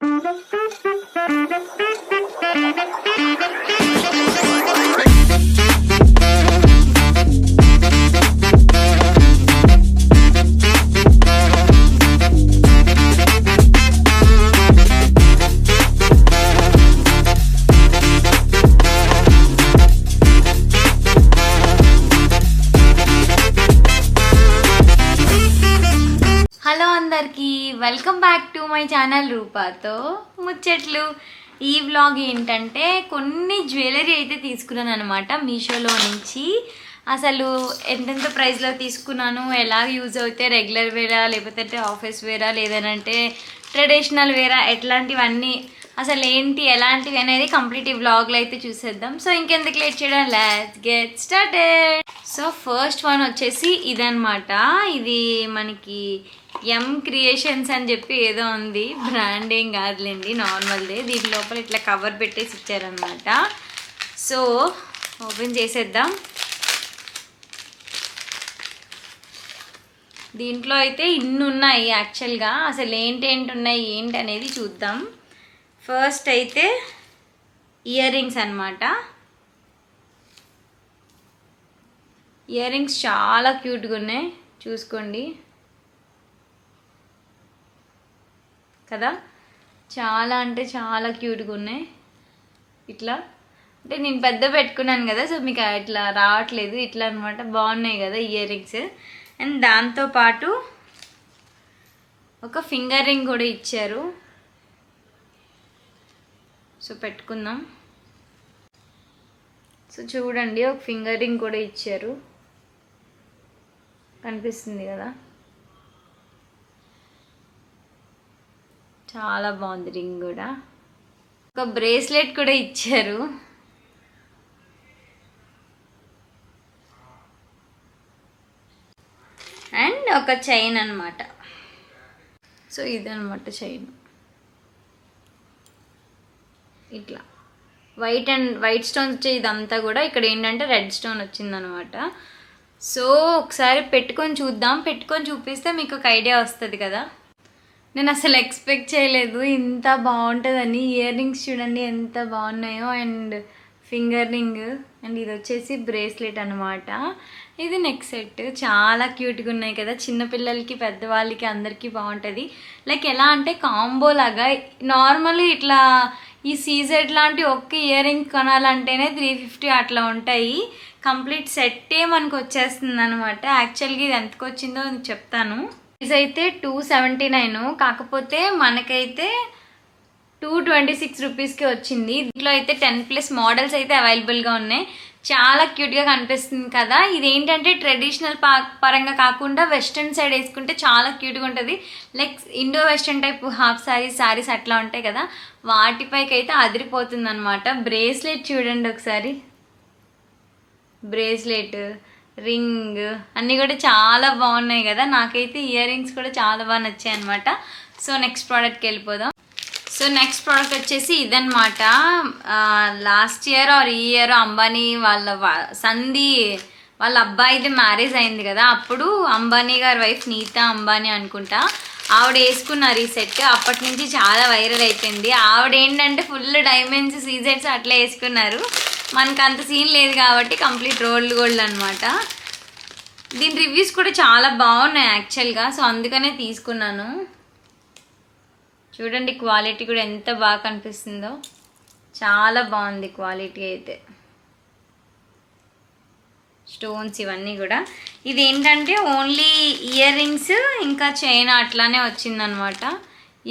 Hello అందరికీ, welcome back to my channel రూపాతో ముచ్చట్లు. ఈ వ్లాగ్ ఏంటంటే కొన్ని జ్యువెలరీ అయితే తీసుకున్నాను అనమాట మీషోలో నుంచి. అసలు ఎంతెంత ప్రైస్లో తీసుకున్నాను, ఎలా యూజ్ అవుతాయి, రెగ్యులర్ వేరా లేకపోతే ఆఫీస్ వేరా లేదనంటే ట్రెడిషనల్ వేరా, ఎట్లాంటివన్నీ అసలు ఏంటి ఎలాంటివి అనేది కంప్లీట్ ఈ వ్లాగ్లో అయితే చూసేద్దాం. సో ఇంకెందుకు లేట్ చేయడం, let's get started. So first one వచ్చేసి ఇదనమాట. ఇది మనకి ఎం క్రియేషన్స్ అని చెప్పి ఏదో ఉంది, బ్రాండ్ ఏం కాదులేండి, నార్మల్దే. దీని లోపల ఇట్లా కవర్ పెట్టేసి ఇచ్చారనమాట. సో ఓపెన్ చేసేద్దాం. దీంట్లో అయితే ఇన్ని ఉన్నాయి యాక్చువల్గా. అసలు ఏంటి ఉన్నాయి ఏంటి అనేది చూద్దాం. ఫస్ట్ అయితే ఇయర్ రింగ్స్ అనమాట. ఇయర్ రింగ్స్ చాలా క్యూట్గా ఉన్నాయి, చూసుకోండి కదా. చాలా అంటే చాలా క్యూట్గా ఉన్నాయి. ఇట్లా అంటే నేను పెద్ద పెట్టుకున్నాను కదా, సో మీకు ఇట్లా రావట్లేదు, ఇట్లా అనమాట. బాగున్నాయి కదా ఇయర్ రింగ్స్. అండ్ దాంతోపాటు ఒక ఫింగర్ రింగ్ కూడా ఇచ్చారు. సో పెట్టుకుందాం. సో చూడండి, ఒక ఫింగర్ రింగ్ కూడా ఇచ్చారు, కనిపిస్తుంది కదా. చాలా బాగుంది రింగ్ కూడా. ఒక బ్రేస్లెట్ కూడా ఇచ్చారు. అండ్ ఒక చైన్ అనమాట. సో ఇదనమాట చైన్. ఇట్లా వైట్ స్టోన్ వచ్చే ఇదంతా కూడా, ఇక్కడ ఏంటంటే రెడ్ స్టోన్ వచ్చిందనమాట. సో ఒకసారి పెట్టుకొని చూద్దాం. పెట్టుకొని చూపిస్తే మీకు ఒక ఐడియా వస్తుంది కదా. నేను అసలు ఎక్స్పెక్ట్ చేయలేదు ఇంత బాగుంటుందని. ఇయర్ రింగ్స్ చూడండి ఎంత బాగున్నాయో. అండ్ ఫింగర్ రింగ్, అండ్ ఇది వచ్చేసి బ్రేస్లెట్ అనమాట. ఇది నెక్ సెట్. చాలా క్యూట్గా ఉన్నాయి కదా. చిన్నపిల్లలకి పెద్దవాళ్ళకి అందరికీ బాగుంటుంది. లైక్ ఎలా అంటే కాంబో లాగా. నార్మల్లీ ఇట్లా ఈ సీజెడ్ లాంటి ఒక్క ఇయర్ రింగ్ కొనాలంటేనే 350 అట్లా ఉంటాయి. కంప్లీట్ సెట్టే మనకు వచ్చేస్తుంది అనమాట. యాక్చువల్గా ఇది ఎంతకు వచ్చిందో చెప్తాను. ప్రైస్ అయితే 279, కాకపోతే మనకైతే 226 రూపీస్కి వచ్చింది. దీంట్లో అయితే 10+ మోడల్స్ అయితే అవైలబుల్గా ఉన్నాయి. చాలా క్యూట్గా కనిపిస్తుంది కదా. ఇది ఏంటంటే ట్రెడిషనల్ పరంగా కాకుండా వెస్ట్రన్ సైడ్ వేసుకుంటే చాలా క్యూట్గా ఉంటుంది. Like Indo western type half saris అట్లా ఉంటాయి కదా, వాటిపైకి అయితే అదిరిపోతుంది అనమాట. బ్రేస్లెట్ చూడండి ఒకసారి. బ్రేస్లెట్, రింగ్ అన్నీ కూడా చాలా బాగున్నాయి కదా. నాకైతే ఇయర్ రింగ్స్ కూడా చాలా బాగా నచ్చాయి అనమాట. సో నెక్స్ట్ ప్రోడక్ట్కి వెళ్ళిపోదాం. సో నెక్స్ట్ ప్రోడక్ట్ వచ్చేసి ఇదనమాట. లాస్ట్ ఇయర్ ఆర్ ఈ ఇయర్ అంబానీ సంధి వాళ్ళ అబ్బాయిది మ్యారేజ్ అయింది కదా, అప్పుడు అంబానీ గారి వైఫ్ నీతా అంబానీ అనుకుంటా, ఆవిడ వేసుకున్నారు ఈ సెట్. అప్పటి నుంచి చాలా వైరల్ అయిపోయింది. ఆవిడ ఏంటంటే ఫుల్ డైమండ్స్, సీజెట్స్ అట్లా వేసుకున్నారు. మనకు అంత సీన్ లేదు కాబట్టి కంప్లీట్ రోల్డ్ గోల్డ్ అనమాట. దీని రివ్యూస్ కూడా చాలా బాగున్నాయి యాక్చువల్గా. సో అందుకనే తీసుకున్నాను. చూడండి క్వాలిటీ కూడా ఎంత బాగా కనిపిస్తుందో. చాలా బాగుంది క్వాలిటీ అయితే. స్టోన్స్ ఇవన్నీ కూడా. ఇది ఏంటంటే ఓన్లీ ఇయర్ రింగ్స్ ఇంకా చైన్ అట్లానే వచ్చిందనమాట.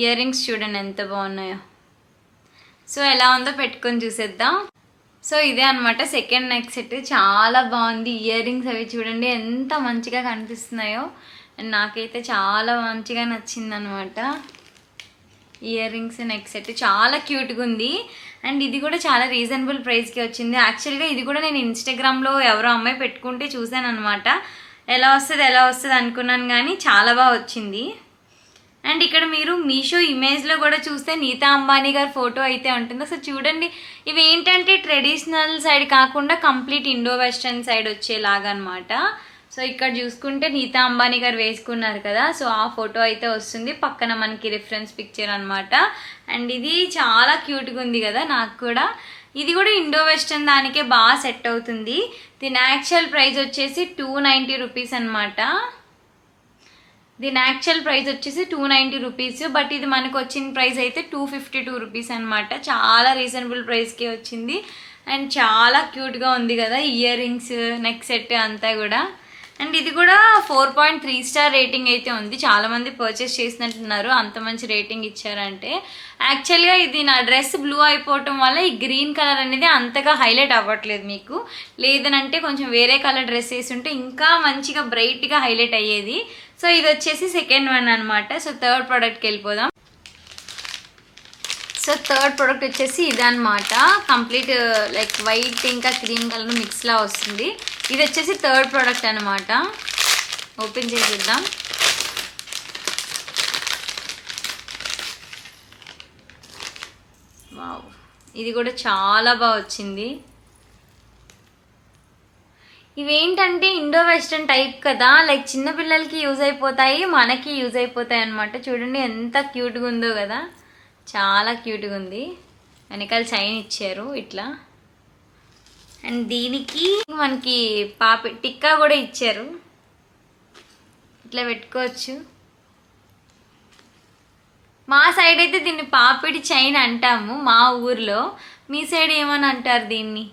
ఇయర్ రింగ్స్ చూడండి ఎంత బాగున్నాయో. సో ఎలా ఉందో పెట్టుకొని చూసేద్దాం. సో ఇదే అనమాట సెకండ్ నెక్ సెట్. చాలా బాగుంది. ఇయర్ రింగ్స్ అవి చూడండి ఎంత మంచిగా కనిపిస్తున్నాయో. అండ్ నాకైతే చాలా మంచిగా నచ్చింది అనమాట. ఇయర్ రింగ్స్ నెక్ సెట్ చాలా క్యూట్గా ఉంది. అండ్ ఇది కూడా చాలా రీజనబుల్ ప్రైస్కి వచ్చింది. యాక్చువల్గా ఇది కూడా నేను ఇన్స్టాగ్రామ్లో ఎవరో అమ్మాయి పెట్టుకుంటే చూసాను అనమాట. ఎలా వస్తుంది అనుకున్నాను, కానీ చాలా బాగా వచ్చింది. అండ్ ఇక్కడ మీరు మీషో ఇమేజ్లో కూడా చూస్తే నీతా అంబానీ గారి ఫోటో అయితే ఉంటుంది. సో చూడండి, ఇవి ఏంటంటే ట్రెడిషనల్ సైడ్ కాకుండా కంప్లీట్ ఇండో వెస్ట్రన్ సైడ్ వచ్చేలాగా అనమాట. సో ఇక్కడ చూసుకుంటే నీతా అంబానీ గారు వేసుకున్నారు కదా, సో ఆ ఫోటో అయితే వస్తుంది పక్కన మనకి రిఫరెన్స్ పిక్చర్ అనమాట. అండ్ ఇది చాలా క్యూట్గా ఉంది కదా, నాకు కూడా ఇది కూడా ఇండో వెస్టర్న్ దానికే బాగా సెట్ అవుతుంది. దీని యాక్చువల్ ప్రైస్ వచ్చేసి 290 రూపీస్ అనమాట. దీని యాక్చువల్ ప్రైస్ వచ్చేసి 290 రూపీస్, బట్ ఇది మనకు వచ్చిన ప్రైస్ అయితే 252 రూపీస్ అనమాట. చాలా రీజనబుల్ ప్రైస్కే వచ్చింది. అండ్ చాలా క్యూట్గా ఉంది కదా, ఇయర్ రింగ్స్, నెక్ సెట్ అంతా కూడా. అండ్ ఇది కూడా 4.3 స్టార్ రేటింగ్ అయితే ఉంది. చాలామంది పర్చేస్ చేసినట్టున్నారు, అంత మంచి రేటింగ్ ఇచ్చారంటే. యాక్చువల్గా ఇది నా డ్రెస్ బ్లూ అయిపోవటం వల్ల ఈ గ్రీన్ కలర్ అనేది అంతగా హైలైట్ అవ్వట్లేదు మీకు. లేదనంటే కొంచెం వేరే కలర్ డ్రెస్ వేసి ఉంటే ఇంకా మంచిగా బ్రైట్గా హైలైట్ అయ్యేది. సో ఇది వచ్చేసి సెకండ్ వన్ అనమాట. సో థర్డ్ ప్రోడక్ట్కి వెళ్ళిపోదాం. సో థర్డ్ ప్రోడక్ట్ వచ్చేసి ఇదనమాట. కంప్లీట్ లైక్ వైట్ ఇంకా క్రీమ్ కలర్ మిక్స్లా వస్తుంది. ఇది వచ్చేసి థర్డ్ ప్రోడక్ట్ అనమాట. ఓపెన్ చేసి చూద్దాం. వావ్, ఇది కూడా చాలా బాగా వచ్చింది. ఇవేంటంటే ఇండో వెస్టర్న్ టైప్ కదా, లైక్ చిన్నపిల్లలకి యూజ్ అయిపోతాయి, మనకి యూజ్ అయిపోతాయి అనమాట. చూడండి ఎంత క్యూట్గా ఉందో కదా, చాలా క్యూట్గా ఉంది. వెనకాల చైన్ ఇచ్చారు ఇట్లా. అండ్ దీనికి మనకి టిక్కా కూడా ఇచ్చారు, ఇట్లా పెట్టుకోవచ్చు. మా సైడ్ అయితే దీన్ని పాపిడి చైన్ అంటాము మా ఊర్లో. మీ సైడ్ ఏమని అంటారు దీన్ని?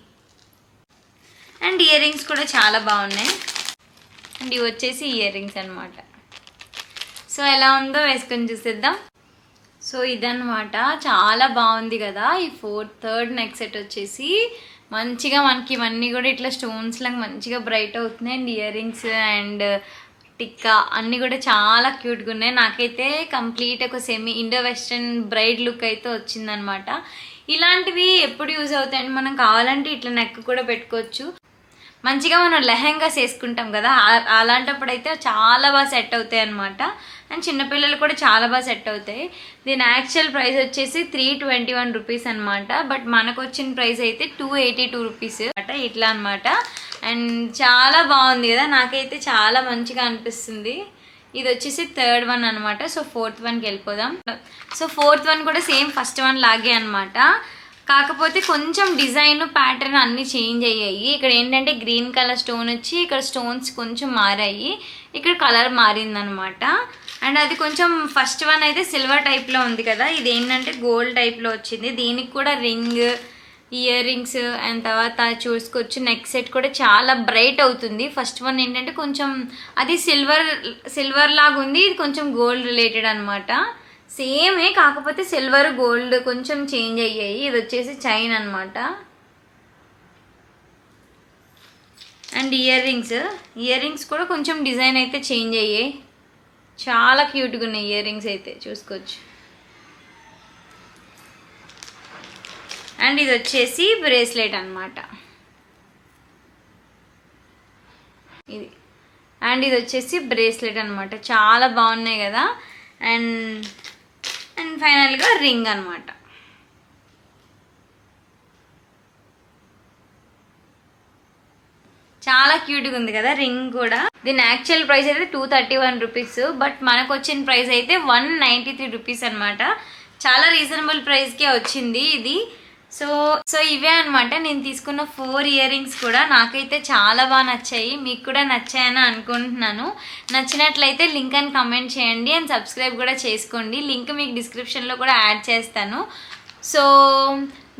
అండ్ ఇయర్ రింగ్స్ కూడా చాలా బాగున్నాయి. అండ్ ఇవి వచ్చేసి ఇయర్ రింగ్స్ అనమాట. సో ఎలా ఉందో వేసుకొని చూసేద్దాం. సో ఇదన్నమాట, చాలా బాగుంది కదా. ఈ థర్డ్ నెక్ సెట్ వచ్చేసి మంచిగా మనకి ఇవన్నీ కూడా ఇట్లా స్టోన్స్ లాగా మంచిగా బ్రైట్ అవుతున్నాయి. And ear rings and tikka అన్నీ కూడా చాలా క్యూట్గా ఉన్నాయి. నాకైతే కంప్లీట్ ఒక semi Indo western braid look అయితే వచ్చిందనమాట. ఇలాంటివి ఎప్పుడు యూజ్ అవుతాయండి, మనం కావాలంటే ఇట్లా నెక్ కూడా పెట్టుకోవచ్చు. మంచిగా మనం లెహెంగాస్ వేసుకుంటాం కదా, అలాంటప్పుడు అయితే చాలా బాగా సెట్ అవుతాయి అనమాట. అండ్ చిన్నపిల్లలు కూడా చాలా బాగా సెట్ అవుతాయి. దీని యాక్చువల్ ప్రైస్ వచ్చేసి 321 రూపీస్ అనమాట. బట్ మనకు వచ్చిన ప్రైస్ అయితే 282 రూపీస్ అనమాట. ఇట్లా అనమాట. అండ్ చాలా బాగుంది కదా, నాకైతే చాలా మంచిగా అనిపిస్తుంది. ఇది వచ్చేసి థర్డ్ వన్ అనమాట. సో ఫోర్త్ వన్కి వెళ్ళిపోదాం. సో ఫోర్త్ వన్ కూడా సేమ్ ఫస్ట్ వన్ లాగే అనమాట. కాకపోతే కొంచెం డిజైన్ ప్యాటర్న్ అన్నీ చేంజ్ అయ్యాయి. ఇక్కడ ఏంటంటే గ్రీన్ కలర్ స్టోన్ వచ్చి ఇక్కడ స్టోన్స్ కొంచెం మారాయి, ఇక్కడ కలర్ మారిందనమాట. అండ్ అది కొంచెం ఫస్ట్ వన్ అయితే సిల్వర్ టైప్లో ఉంది కదా, ఇది ఏంటంటే గోల్డ్ టైప్లో వచ్చింది. దీనికి కూడా రింగ్, ఇయర్ రింగ్స్ అండ్ తర్వాత చూసుకోవచ్చు నెక్ సెట్ కూడా చాలా బ్రైట్ అవుతుంది. ఫస్ట్ వన్ ఏంటంటే కొంచెం అది సిల్వర్ లాగా ఉంది, ఇది కొంచెం గోల్డ్ రిలేటెడ్ అనమాట. సేమే, కాకపోతే సిల్వర్ గోల్డ్ కొంచెం చేంజ్ అయ్యాయి. ఇది వచ్చేసి చైన్ అనమాట. అండ్ ఇయర్ రింగ్స్ కూడా కొంచెం డిజైన్ అయితే చేంజ్ అయ్యాయి. చాలా క్యూట్గా ఉన్నాయి ఇయర్ రింగ్స్ అయితే, చూసుకోవచ్చు. అండ్ ఇది వచ్చేసి బ్రేస్లెట్ అనమాట. ఇది అండ్ ఇది వచ్చేసి బ్రేస్లెట్ అనమాట. చాలా బాగున్నాయి కదా. అండ్ ఫైనల్గా రింగ్ అనమాట. చాలా క్యూట్గా ఉంది కదా రింగ్ కూడా. దీని యాక్చువల్ ప్రైస్ అయితే 231 రూపీస్, బట్ మనకు వచ్చిన ప్రైస్ అయితే 193 రూపీస్ అనమాట. చాలా రీజనబుల్ ప్రైస్కే వచ్చింది ఇది. సో ఇవే అనమాట నేను తీసుకున్న 4 ఇయర్ రింగ్స్ కూడా. నాకైతే చాలా బాగా నచ్చాయి, మీకు కూడా నచ్చాయని అనుకుంటున్నాను. నచ్చినట్లయితే లింక్ అని కమెంట్ చేయండి అండ్ సబ్స్క్రైబ్ కూడా చేసుకోండి. లింక్ మీకు డిస్క్రిప్షన్లో కూడా యాడ్ చేస్తాను. సో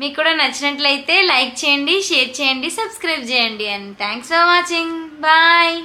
మీకు కూడా నచ్చినట్లయితే లైక్ చేయండి, షేర్ చేయండి, సబ్స్క్రైబ్ చేయండి. And thanks for watching. Bye.